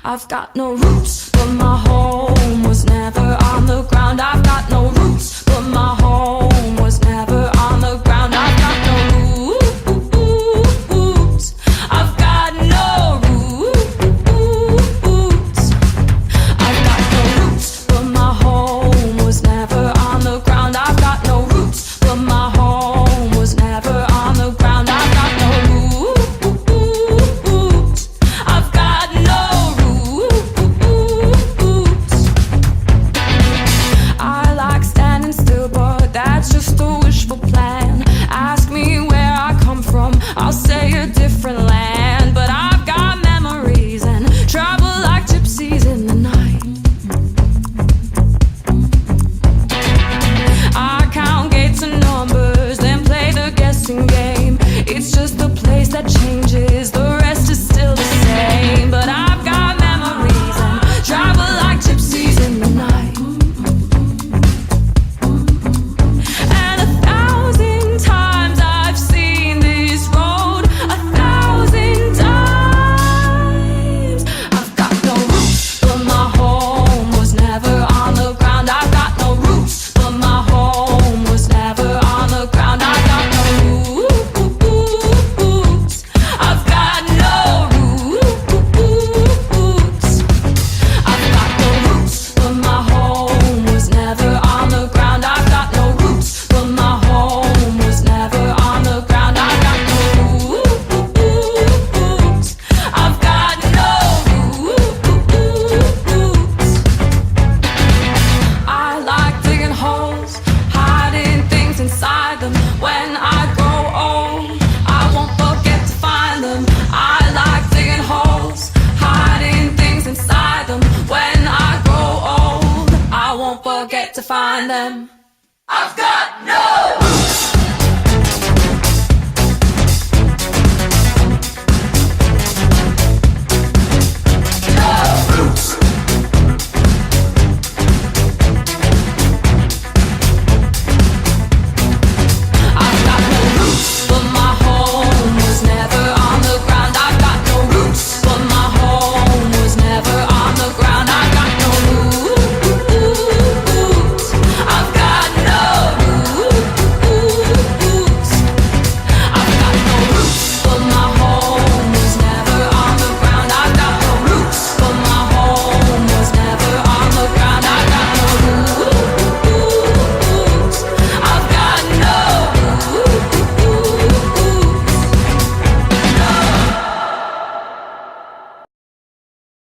I've got no roots, but my home was never on the ground. I've got no roots, but my home was never on the ground. I've got no roots. I've got no roots. I've got no roots, but my home was never on the ground. I've got no roots, but my home was never on the ground. I've got no roots. I've got no roots. I like standing still, but that's just a wishful plan. Ask me where I come from, I'll say a different land. But I've got memories and travel like gypsies in the night. I count gates and numbers, then play the guessing game. It's just a place that changes, the rest is still the same. But I've got memories and travel like gypsies in the night. And 1,000 times I've seen this road, 1,000 times. I've got no roots, but my home was never on the ground. I've got no roots, but my home was never on the ground. I've got no roots. I've got no roots. I've got no roots, but my home was never on the ground. I've got no roots, but my home was never on the ground. I've got no roots. I've got no roots. I like digging holes, hiding things inside them. When I grow old, I won't forget to find them. I like digging holes, hiding things inside them. When I grow old, I won't forget to find them. I've got no